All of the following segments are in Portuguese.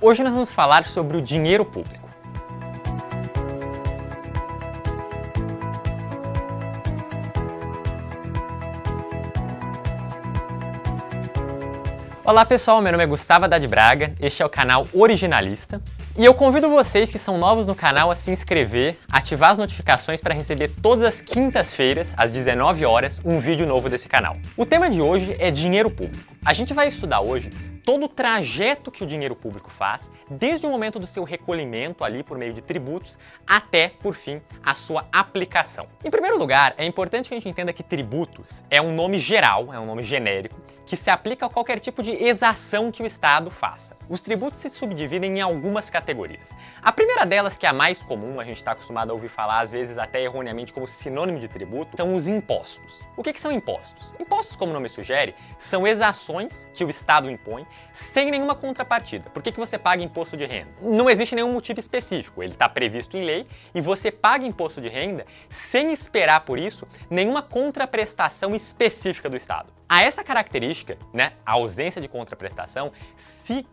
Hoje nós vamos falar sobre o dinheiro público. Olá pessoal, meu nome é Gustavo Haddad Braga, este é o canal Originalista e eu convido vocês que são novos no canal a se inscrever, ativar as notificações para receber todas as quintas-feiras, às 19 horas, um vídeo novo desse canal. O tema de hoje é dinheiro público. A gente vai estudar hoje todo o trajeto que o dinheiro público faz, desde o momento do seu recolhimento ali por meio de tributos, até, por fim, a sua aplicação. Em primeiro lugar, é importante que a gente entenda que tributos é um nome geral, é um nome genérico, que se aplica a qualquer tipo de exação que o Estado faça. Os tributos se subdividem em algumas categorias. A primeira delas, que é a mais comum, a gente está acostumado a ouvir falar, às vezes até erroneamente, como sinônimo de tributo, são os impostos. O que são impostos? Impostos, como o nome sugere, são exações que o Estado impõe sem nenhuma contrapartida. Por que você paga imposto de renda? Não existe nenhum motivo específico, ele está previsto em lei e você paga imposto de renda sem esperar por isso nenhuma contraprestação específica do Estado. A essa característica, a ausência de contraprestação, se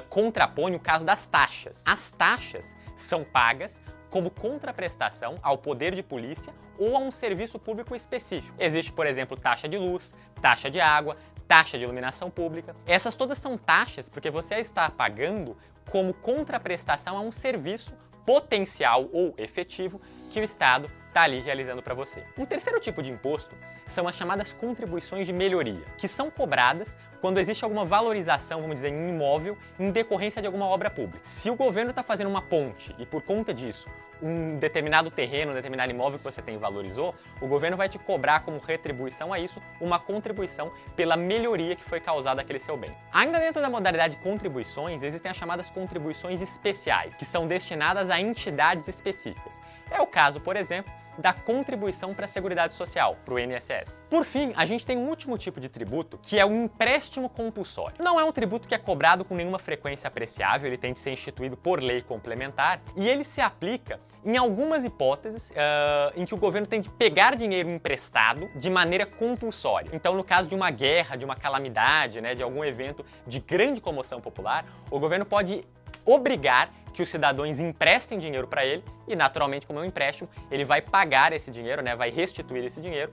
contrapõe o caso das taxas. As taxas são pagas como contraprestação ao poder de polícia ou a um serviço público específico. Existe, por exemplo, taxa de luz, taxa de água, taxa de iluminação pública. Essas todas são taxas porque você está pagando como contraprestação a um serviço potencial ou efetivo que o Estado está ali realizando para você. Um terceiro tipo de imposto são as chamadas contribuições de melhoria, que são cobradas quando existe alguma valorização, vamos dizer, em um imóvel em decorrência de alguma obra pública. Se o governo está fazendo uma ponte e por conta disso um determinado terreno, um determinado imóvel que você tem valorizou, o governo vai te cobrar como retribuição a isso uma contribuição pela melhoria que foi causada àquele seu bem. Ainda dentro da modalidade de contribuições, existem as chamadas contribuições especiais, que são destinadas a entidades específicas. É o caso, por exemplo, da contribuição para a Seguridade Social, para o INSS. Por fim, a gente tem um último tipo de tributo, que é o empréstimo compulsório. Não é um tributo que é cobrado com nenhuma frequência apreciável, ele tem que ser instituído por lei complementar e ele se aplica em algumas hipóteses em que o governo tem que pegar dinheiro emprestado de maneira compulsória. Então, no caso de uma guerra, de uma calamidade, de algum evento de grande comoção popular, o governo pode obrigar que os cidadãos emprestem dinheiro para ele e, naturalmente, como é um empréstimo, ele vai pagar esse dinheiro, vai restituir esse dinheiro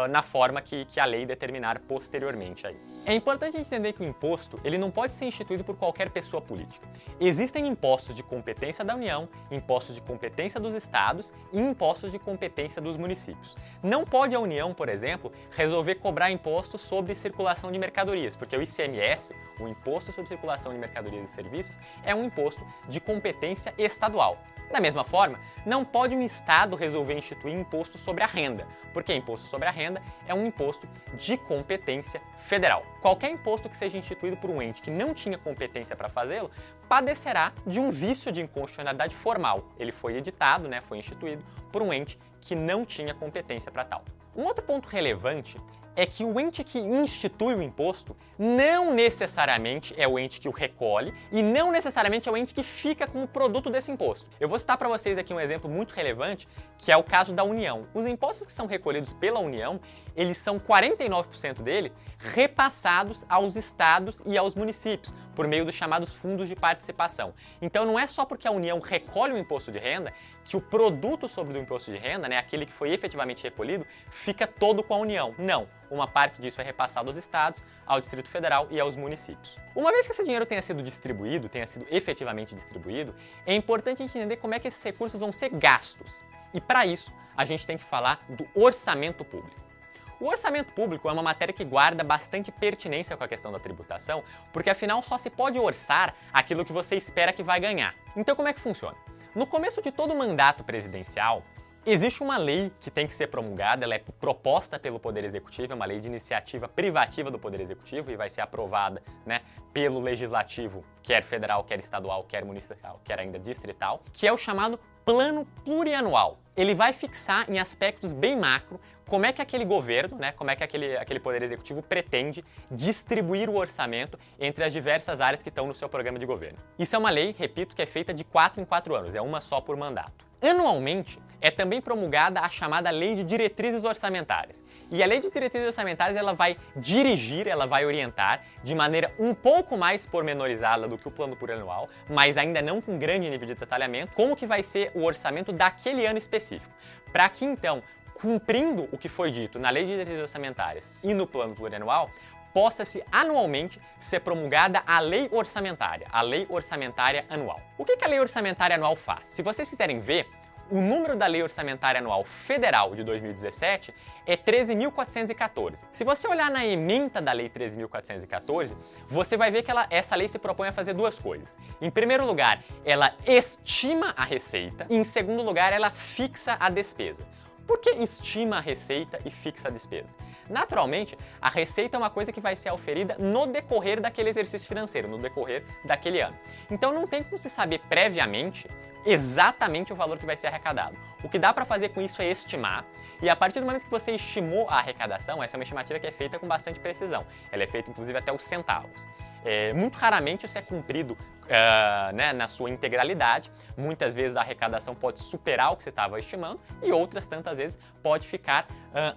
na forma que a lei determinar posteriormente. Aí. É importante a gente entender que o imposto ele não pode ser instituído por qualquer pessoa política. Existem impostos de competência da União, impostos de competência dos estados e impostos de competência dos municípios. Não pode a União, por exemplo, resolver cobrar impostos sobre circulação de mercadorias, porque o ICMS, o Imposto sobre Circulação de Mercadorias e Serviços, é um imposto de competência estadual. Da mesma forma, não pode um Estado resolver instituir imposto sobre a renda, porque imposto sobre a renda é um imposto de competência federal. Qualquer imposto que seja instituído por um ente que não tinha competência para fazê-lo, padecerá de um vício de inconstitucionalidade formal. Ele foi editado, foi instituído por um ente que não tinha competência para tal. Um outro ponto relevante é que o ente que institui o imposto não necessariamente é o ente que o recolhe e não necessariamente é o ente que fica com o produto desse imposto. Eu vou citar para vocês aqui um exemplo muito relevante, que é o caso da União. Os impostos que são recolhidos pela União, eles são 49% deles repassados aos estados e aos municípios, por meio dos chamados fundos de participação. Então não é só porque a União recolhe o imposto de renda que o produto sobre o imposto de renda, aquele que foi efetivamente recolhido, fica todo com a União. Não, uma parte disso é repassado aos estados, ao Distrito Federal e aos municípios. Uma vez que esse dinheiro tenha sido distribuído, tenha sido efetivamente distribuído, é importante a gente entender como é que esses recursos vão ser gastos. E para isso, a gente tem que falar do orçamento público. O orçamento público é uma matéria que guarda bastante pertinência com a questão da tributação, porque afinal só se pode orçar aquilo que você espera que vai ganhar. Então como é que funciona? No começo de todo mandato presidencial, existe uma lei que tem que ser promulgada, ela é proposta pelo Poder Executivo, é uma lei de iniciativa privativa do Poder Executivo e vai ser aprovada pelo Legislativo, quer federal, quer estadual, quer municipal, quer ainda distrital, que é o chamado Plano Plurianual. Ele vai fixar em aspectos bem macro como é que aquele governo, como é que aquele Poder Executivo pretende distribuir o orçamento entre as diversas áreas que estão no seu programa de governo. Isso é uma lei, repito, que é feita de 4 em 4 anos, é uma só por mandato. Anualmente, é também promulgada a chamada Lei de Diretrizes Orçamentárias. E a Lei de Diretrizes Orçamentárias ela vai dirigir, ela vai orientar de maneira um pouco mais pormenorizada do que o plano plurianual, mas ainda não com grande nível de detalhamento, como que vai ser o orçamento daquele ano específico. Para que então, cumprindo o que foi dito na Lei de Diretrizes Orçamentárias e no plano plurianual, possa-se anualmente ser promulgada a Lei Orçamentária Anual. O que a Lei Orçamentária Anual faz? Se vocês quiserem ver, o número da Lei Orçamentária Anual Federal de 2017 é 13.414. Se você olhar na ementa da Lei 13.414, você vai ver que essa lei se propõe a fazer duas coisas. Em primeiro lugar, ela estima a receita e, em segundo lugar, ela fixa a despesa. Por que estima a receita e fixa a despesa? Naturalmente, a receita é uma coisa que vai ser auferida no decorrer daquele exercício financeiro, no decorrer daquele ano. Então não tem como se saber previamente exatamente o valor que vai ser arrecadado. O que dá para fazer com isso é estimar, e a partir do momento que você estimou a arrecadação, essa é uma estimativa que é feita com bastante precisão. Ela é feita inclusive até os centavos. Muito raramente isso é cumprido na sua integralidade. Muitas vezes a arrecadação pode superar o que você estava estimando e outras tantas vezes pode ficar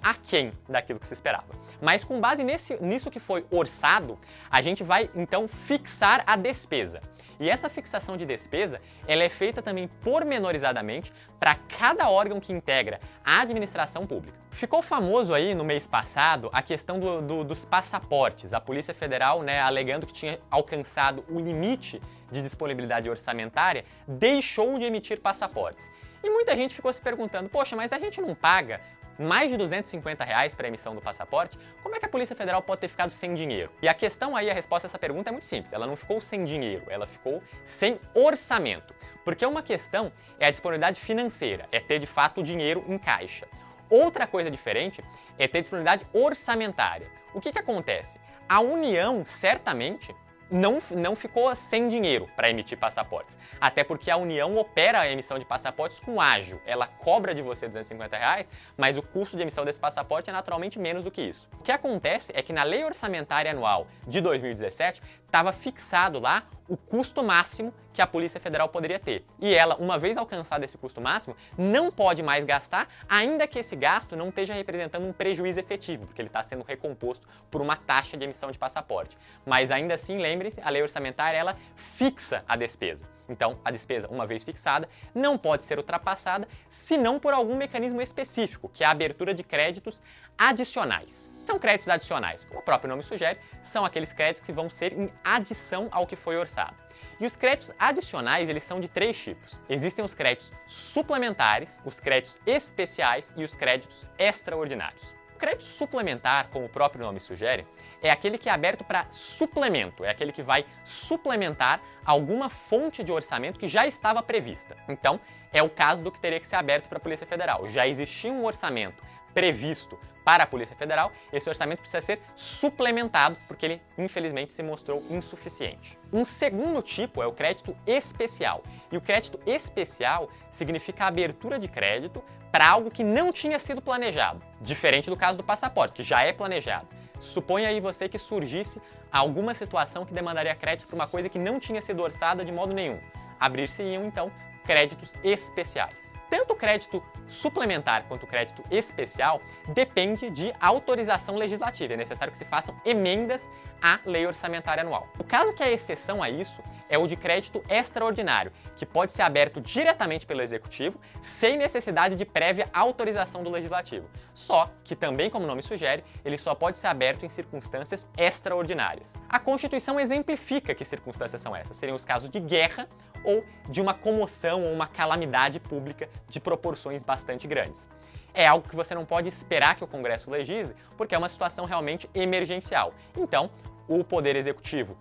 aquém daquilo que se esperava. Mas com base nisso que foi orçado, a gente vai então fixar a despesa. E essa fixação de despesa ela é feita também pormenorizadamente para cada órgão que integra a administração pública. Ficou famoso aí no mês passado a questão dos passaportes. A Polícia Federal, alegando que tinha alcançado o limite de disponibilidade orçamentária, deixou de emitir passaportes. E muita gente ficou se perguntando, poxa, mas a gente não paga mais de R$250 para a emissão do passaporte? Como é que a Polícia Federal pode ter ficado sem dinheiro? E a questão aí, a resposta a essa pergunta é muito simples. Ela não ficou sem dinheiro, ela ficou sem orçamento. Porque uma questão é a disponibilidade financeira, é ter de fato o dinheiro em caixa. Outra coisa diferente é ter disponibilidade orçamentária. O que acontece? A União, certamente, não ficou sem dinheiro para emitir passaportes. Até porque a União opera a emissão de passaportes com ágio. Ela cobra de você R$250, mas o custo de emissão desse passaporte é naturalmente menos do que isso. O que acontece é que na Lei Orçamentária Anual de 2017 estava fixado lá o custo máximo que a Polícia Federal poderia ter. E ela, uma vez alcançado esse custo máximo, não pode mais gastar, ainda que esse gasto não esteja representando um prejuízo efetivo, porque ele está sendo recomposto por uma taxa de emissão de passaporte. Mas ainda assim, lembrem-se, a lei orçamentária ela fixa a despesa. Então, a despesa, uma vez fixada, não pode ser ultrapassada, senão por algum mecanismo específico, que é a abertura de créditos adicionais. São créditos adicionais, como o próprio nome sugere, são aqueles créditos que vão ser em adição ao que foi orçado. E os créditos adicionais, eles são de três tipos. Existem os créditos suplementares, os créditos especiais e os créditos extraordinários. O crédito suplementar, como o próprio nome sugere, é aquele que é aberto para suplemento, é aquele que vai suplementar alguma fonte de orçamento que já estava prevista. Então, é o caso do que teria que ser aberto para a Polícia Federal. Já existia um orçamento previsto para a Polícia Federal, esse orçamento precisa ser suplementado porque ele, infelizmente, se mostrou insuficiente. Um segundo tipo é o crédito especial. E o crédito especial significa a abertura de crédito para algo que não tinha sido planejado, diferente do caso do passaporte, que já é planejado. Suponha aí você que surgisse alguma situação que demandaria crédito para uma coisa que não tinha sido orçada de modo nenhum. Abrir-se-iam, então, créditos especiais. Tanto o crédito suplementar quanto o crédito especial depende de autorização legislativa. É necessário que se façam emendas à lei orçamentária anual. O caso que é exceção a isso é o de crédito extraordinário, que pode ser aberto diretamente pelo Executivo, sem necessidade de prévia autorização do Legislativo. Só que também, como o nome sugere, ele só pode ser aberto em circunstâncias extraordinárias. A Constituição exemplifica que circunstâncias são essas. Seriam os casos de guerra ou de uma comoção ou uma calamidade pública de proporções bastante grandes. É algo que você não pode esperar que o Congresso legisle, porque é uma situação realmente emergencial. Então, o Poder Executivo,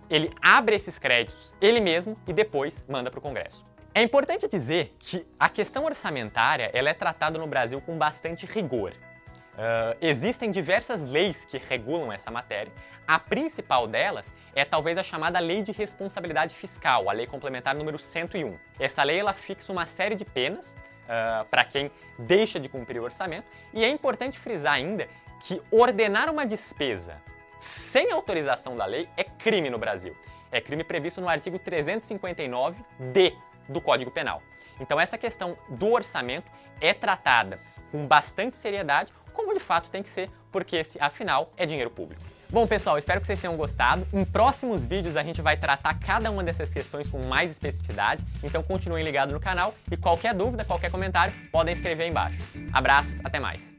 ele abre esses créditos ele mesmo e depois manda para o Congresso. É importante dizer que a questão orçamentária ela é tratada no Brasil com bastante rigor. Existem diversas leis que regulam essa matéria. A principal delas é talvez a chamada Lei de Responsabilidade Fiscal, a Lei Complementar número 101. Essa lei ela fixa uma série de penas para quem deixa de cumprir o orçamento, e é importante frisar ainda que ordenar uma despesa sem autorização da lei é crime no Brasil. É crime previsto no artigo 359-D do Código Penal. Então essa questão do orçamento é tratada com bastante seriedade, como de fato tem que ser, porque esse, afinal, é dinheiro público. Bom, pessoal, espero que vocês tenham gostado. Em próximos vídeos a gente vai tratar cada uma dessas questões com mais especificidade, então continuem ligados no canal e qualquer dúvida, qualquer comentário, podem escrever aí embaixo. Abraços, até mais!